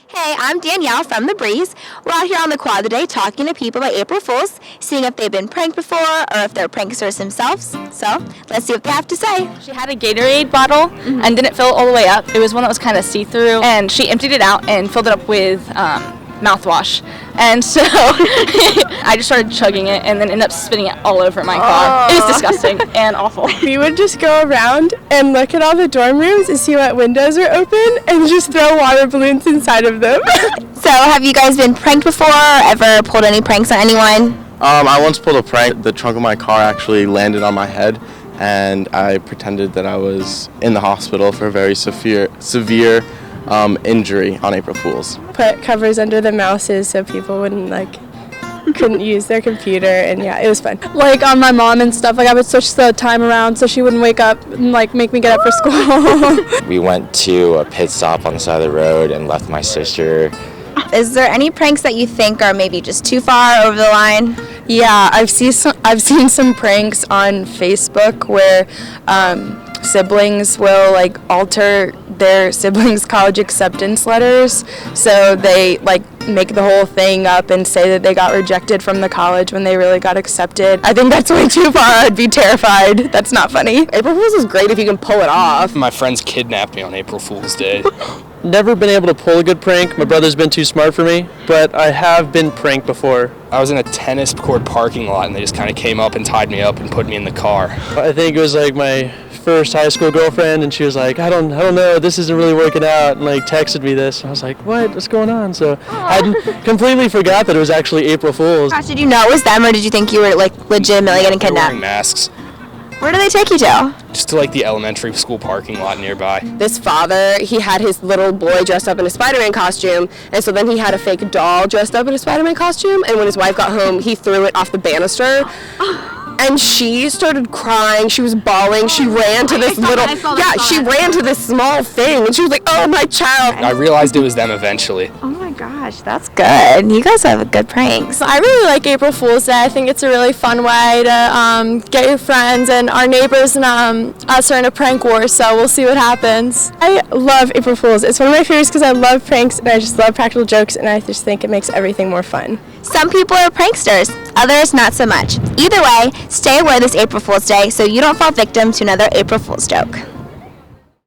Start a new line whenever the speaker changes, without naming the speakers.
Hey, I'm Danielle from The Breeze. We're out here on the quad today talking to people about April Fools, seeing if they've been pranked before or if they're pranksters themselves. So, let's see what they have to say.
She had a Gatorade bottle and didn't fill it all the way up. It was one that was kind of see-through, and she emptied it out and filled it up with mouthwash. And so I just started chugging it and then ended up spitting it all over my car. It was disgusting and awful.
We would just go around and look at all the dorm rooms and see what windows are open and just throw water balloons inside of them.
So, have you guys been pranked before or ever pulled any pranks on anyone?
I once pulled a prank. The trunk of my car actually landed on my head, and I pretended that I was in the hospital for a very severe injury on April Fool's.
Put covers under the mouses so people couldn't use their computer, and yeah, it was fun.
Like on my mom and stuff, I would switch the time around so she wouldn't wake up and make me get up for school.
We went to a pit stop on the side of the road and left my sister.
Is there any pranks that you think are maybe just too far over the line?
Yeah, I've seen some pranks on Facebook where siblings will alter their siblings' college acceptance letters, so they make the whole thing up and say that they got rejected from the college when they really got accepted. I think that's way too far. I'd be terrified. That's not funny.
April Fool's is great if you can pull it off.
My friends kidnapped me on April Fool's Day.
Never been able to pull a good prank. My brother's been too smart for me, but I have been pranked before.
I was in a tennis court parking lot and they just kind of came up and tied me up and put me in the car.
I think it was my first high school girlfriend, and she was like, I don't know, this isn't really working out, and texted me this. I was like, what's going on? So I completely forgot that it was actually April Fool's.
Gosh, did you know it was them, or did you think you were legitimately getting
They were
kidnapped?
wearing masks.
Where do they take you to?
Just to the elementary school parking lot nearby.
This father, he had his little boy dressed up in a Spider-Man costume, and so then he had a fake doll dressed up in a Spider-Man costume, and when his wife got home, he threw it off the banister. And she started crying. She was bawling. She ran to this she ran to this small thing, and she was like, "Oh, my child!"
I realized it was them eventually.
Oh my gosh, that's good. You guys have good pranks.
I really like April Fool's Day. I think it's a really fun way to get your friends, and our neighbors and us are in a prank war, so we'll see what happens.
I love April Fool's. It's one of my favorites because I love pranks and I just love practical jokes, and I just think it makes everything more fun.
Some people are pranksters, others not so much. Either way, stay aware this April Fool's Day so you don't fall victim to another April Fool's joke.